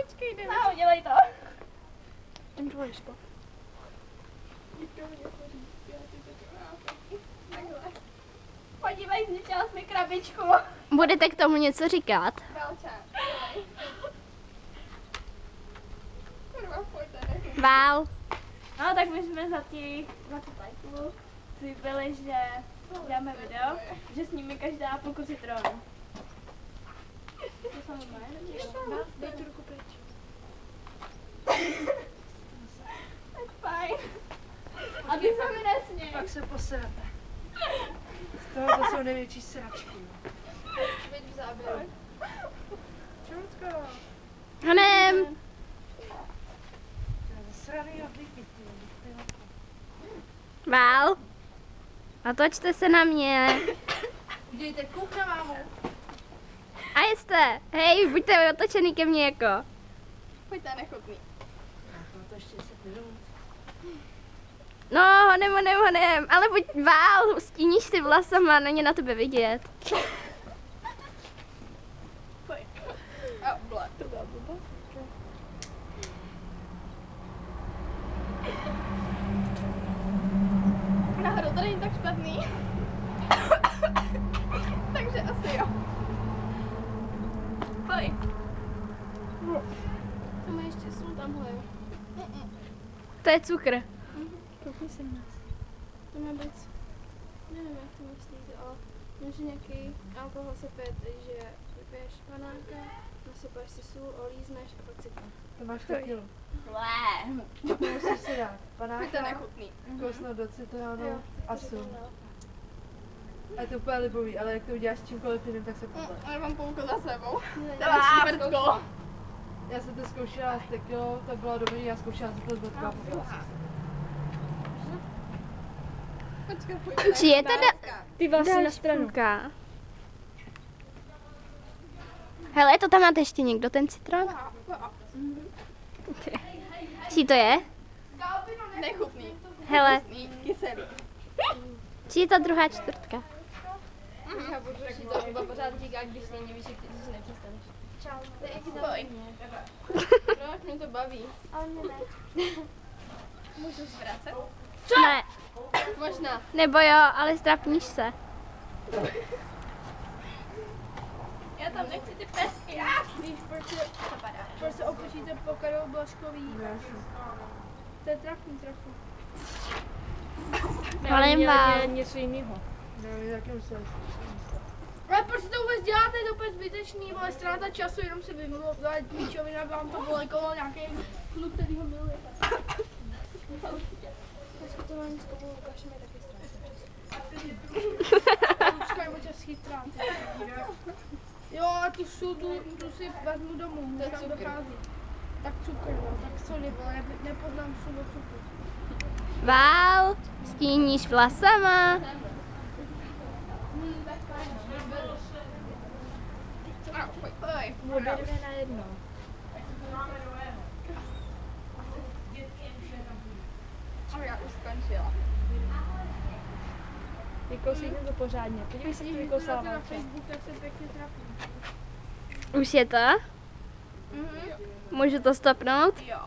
Počkej, jdeme. No, dělej to. Jdem dvojš, po. Podívej, zničila jsi mi krabičku. Budete k tomu něco říkat? Vál. No, tak my jsme za těch 20 lajků slíbili, že dáme video, že s nimi každá půlku citronu. To samozřejmě. Dej tu ruku pryč. Tak fajn. A ty se mi nesměj. Pak se poserete. Z toho to jsou největší sračky. Veď v záběru. Čurutko. Hanem. Zasraný oblíky. Vál. Otočte se na mě. Dejte kuk na mámu. A jste. Hej, buďte otočený ke mně jako. Pojďte, nechutný. No to ještě 10 minut. No, honem. Ale buď Vál, stíníš si vlasama, není na tebe vidět. Pojď. A ble. To byla blbá. Náhodou to není tak špatný. Takže asi jo. Pojď. To má ještě sůl tamhle, jo. To je cukr. Koukni se na nás. To má být, nevím jak to myslíte, ale může nějaký alkohol se pije, že vypiješ panáka, nasypáš si sůl, olízneš a pak citron. To máš tak kilo. Blé. To musíš si dát To je panáka, nechutný. kousnout do citronu Jo, a sůl. A je to úplně libový, ale jak to uděláš s čímkoliv jiným, tak se pobaví. Já mám půlku za sebou. Já Čtvrtko. Já jsem to zkoušela s tekilou, to bylo dobrý, já zkoušela si to s vodkou a popila jsem si. Počkej, pojď. Či je teda Ty vlasy na stranu. půlka? Hele, to tam máte ještě někdo, ten citron? Čí to je? Nechutný. Hele, Kyselý. čí je ta druhá čtvrtka? Já budu si to iba pořád říká, když není víš, že si nepřestaneš. Čau. Pojď. Proč mě to baví? Ale mě ne. Můžu zvracet? Ne, Možná. nebo jo, ale strapníš se. Já tam nechci ty pesky. Víš, proč se opočíte po Karol Blaškový? To je trapný trochu. Ale Vál. něco jiného. Ne, taky musím. Ale proč to vůbec děláte, je to úplně zbytečný, ale ztráta času, jenom se vymluvat, píčovina, vám to volekoval nějaký kluk, který ho miluje. Diskutování s tobou Lukášem je taky ztráta času. Lučka je moc chytrá. Jo, a tu sůl, tu si vezmu domů, tam dochází. Tak cukr, no, tak soli, vole, nepoznám sůl od cukru. Vál, stíníš vlasama. Pojď. Obě dvě na jedno. A já už skončila. Vykousejte to pořádně. Podívej se, jak to vykousala na Facebook, tak se pěkně trapí. Už je to? Můžu to stopnout? Jo.